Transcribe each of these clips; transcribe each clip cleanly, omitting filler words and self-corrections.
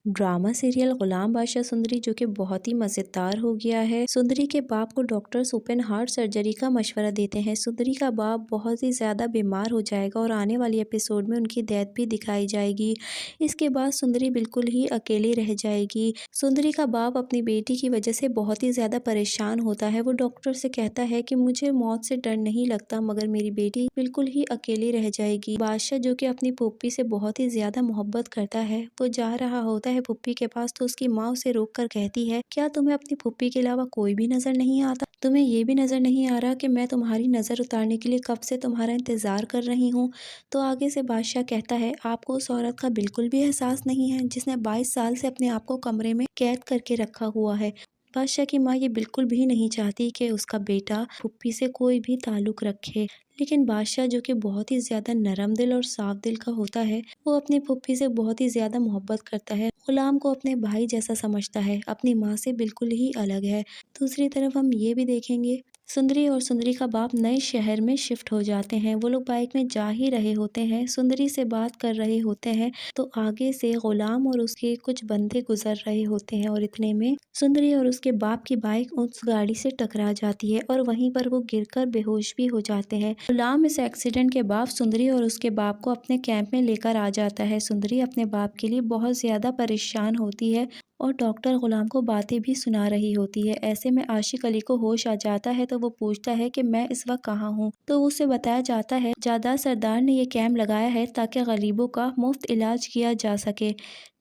Drama serial गुलाम बादशाह सुंदरी जो कि बहुत ही मज़ेदार हो गया है। सुंदरी के बाप को डॉक्टर्स ओपन हार्ट सर्जरी का मशवरा देते हैं। सुंदरी का बाप बहुत ही ज़्यादा बीमार हो जाएगा और आने वाली एपिसोड में उनकी डेथ भी दिखाई जाएगी। इसके बाद सुंदरी बिल्कुल ही अकेली रह जाएगी। सुंदरी का बाप अपनी बेटी की वजह से बहुत ही ज़्यादा परेशान होता है। वो डॉक्टर से कहता है कि मुझे मौत से डर नहीं लगता, मगर मेरी बेटी बिल्कुल ही अकेली रह जाएगी। बादशाह जो कि अपनी पुप्पी से बहुत ही ज़्यादा मोहब्बत करता है, वो जा रहा होता है पुप्पी के पास, तो उसकी माँ उसे रोक कर कहती है, क्या तुम्हें अपनी पुप्पी के अलावा कोई भी नजर नहीं आता? तुम्हें ये भी नजर नहीं आ रहा कि मैं तुम्हारी नजर उतारने के लिए कब से तुम्हारा इंतजार कर रही हूँ? तो आगे से बादशाह कहता है, आपको उस औरत का बिल्कुल भी एहसास नहीं है जिसने 22 साल से अपने आप को कमरे में कैद करके रखा हुआ है। बादशाह की माँ ये बिल्कुल भी नहीं चाहती कि उसका बेटा पुप्पी से कोई भी ताल्लुक रखे, लेकिन बादशाह जो कि बहुत ही ज़्यादा नरम दिल और साफ दिल का होता है, वो अपनी पुप्पी से बहुत ही ज़्यादा मोहब्बत करता है। गुलाम को अपने भाई जैसा समझता है, अपनी माँ से बिल्कुल ही अलग है। दूसरी तरफ हम ये भी देखेंगे, सुंदरी और सुंदरी का बाप नए शहर में शिफ्ट हो जाते हैं। वो लोग बाइक में जा ही रहे होते हैं, सुंदरी से बात कर रहे होते हैं, तो आगे से गुलाम और उसके कुछ बंदे गुजर रहे होते हैं और इतने में सुंदरी और उसके बाप की बाइक उस गाड़ी से टकरा जाती है और वहीं पर वो गिरकर बेहोश भी हो जाते हैं। गुलाम इस एक्सीडेंट के बाद सुंदरी और उसके बाप को अपने कैंप में लेकर आ जाता है। सुंदरी अपने बाप के लिए बहुत ज्यादा परेशान होती है और डॉक्टर गुलाम को बातें भी सुना रही होती है। ऐसे में आशिक अली को होश आ जाता है, तो वो पूछता है कि मैं इस वक्त कहाँ हूँ। तो उसे बताया जाता है, जादा सरदार ने ये कैंप लगाया है ताकि गरीबों का मुफ्त इलाज किया जा सके।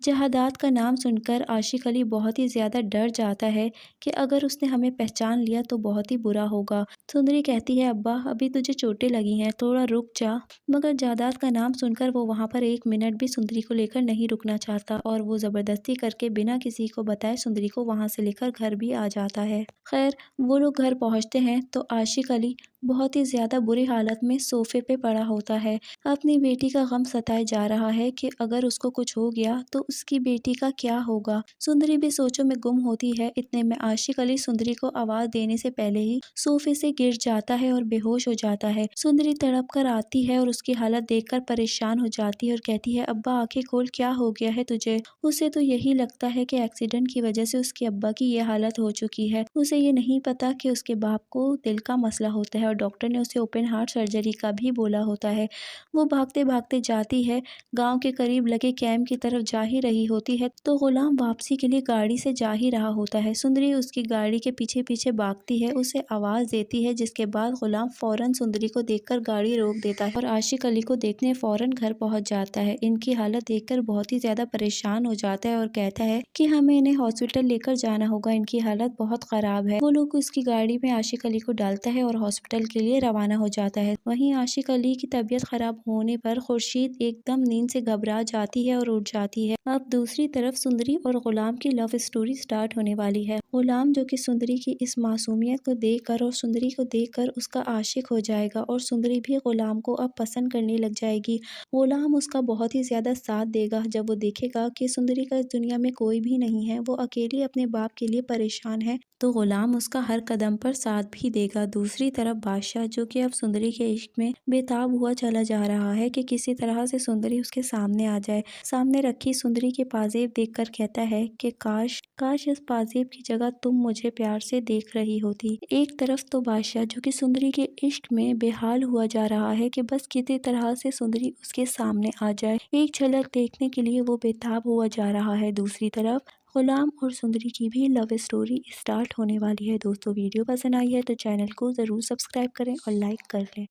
जहादात का नाम सुनकर आशिक अली बहुत ही ज्यादा डर जाता है कि अगर उसने हमें पहचान लिया तो बहुत ही बुरा होगा। सुंदरी कहती है, अब्बा अभी तुझे चोटें लगी हैं, थोड़ा रुक जा। मगर जायदाद का नाम सुनकर वो वहाँ पर एक मिनट भी सुंदरी को लेकर नहीं रुकना चाहता और वो जबरदस्ती करके बिना किसी को बताए सुंदरी को वहाँ से लेकर घर भी आ जाता है। खैर, वो लोग घर पहुँचते हैं तो आशिक अली बहुत ही ज्यादा बुरी हालत में सोफे पे पड़ा होता है। अपनी बेटी का गम सताए जा रहा है कि अगर उसको कुछ हो गया तो उसकी बेटी का क्या होगा। सुंदरी भी सोचों में गुम होती है। इतने में आशिक अली सुंदरी को आवाज देने से पहले ही सोफे से गिर जाता है और बेहोश हो जाता है। सुंदरी तड़प कर आती है और उसकी हालत देखकर परेशान हो जाती है और कहती है, अब्बा आंखें खोल, क्या हो गया है तुझे? उसे तो यही लगता है कि एक्सीडेंट की वजह से उसके अब्बा की ये हालत हो चुकी है। उसे ये नहीं पता कि उसके बाप को दिल का मसला होता है और डॉक्टर ने उसे ओपन हार्ट सर्जरी का भी बोला होता है। वो भागते भागते जाती है, गांव के करीब लगे कैंप की तरफ जा ही रही होती है तो गुलाम वापसी के लिए गाड़ी से जा ही रहा होता है। सुंदरी उसकी गाड़ी के पीछे पीछे भागती है, उसे आवाज देती है, जिसके बाद गुलाम फौरन सुंदरी को देखकर गाड़ी रोक देता है और आशिक अली को देखने फौरन घर पहुंच जाता है। इनकी हालत देखकर बहुत ही ज्यादा परेशान हो जाता है और कहता है कि हमें इन्हें हॉस्पिटल लेकर जाना होगा, इनकी हालत बहुत खराब है। वो लोग उसकी गाड़ी में आशिक अली को डालता है और हॉस्पिटल के लिए रवाना हो जाता है। वहीं आशिक अली की तबीयत खराब होने पर खुर्शीद एकदम नींद से घबरा जाती है और उठ जाती है। अब दूसरी तरफ सुंदरी और गुलाम की लव स्टोरी स्टार्ट होने वाली है। गुलाम जो कि सुंदरी की इस मासूमियत को देखकर और सुंदरी को देखकर उसका आशिक हो जाएगा और सुंदरी भी गुलाम को अब पसंद करने लग जाएगी। गुलाम उसका बहुत ही ज्यादा साथ देगा जब वो देखेगा कि सुंदरी का इस दुनिया में कोई भी नहीं है, वो अकेली अपने बाप के लिए परेशान है, तो गुलाम उसका हर कदम पर साथ भी देगा। दूसरी तरफ बादशाह जो कि अब सुंदरी के इश्क में बेताब हुआ चला जा रहा है कि किसी तरह से सुंदरी उसके सामने आ जाए। सामने रखी सुंदरी के पाजेब देखकर कहता है कि काश काश इस पाजेब की जगह तुम मुझे प्यार से देख रही होती। एक तरफ तो बादशाह जो कि सुंदरी के इश्क में बेहाल हुआ जा रहा है कि बस किसी तरह से सुंदरी उसके सामने आ जाए, एक झलक देखने के लिए वो बेताब हुआ जा रहा है। दूसरी तरफ गुलाम और सुंदरी की भी लव स्टोरी स्टार्ट होने वाली है। दोस्तों, वीडियो पसंद आई है तो चैनल को ज़रूर सब्सक्राइब करें और लाइक कर लें।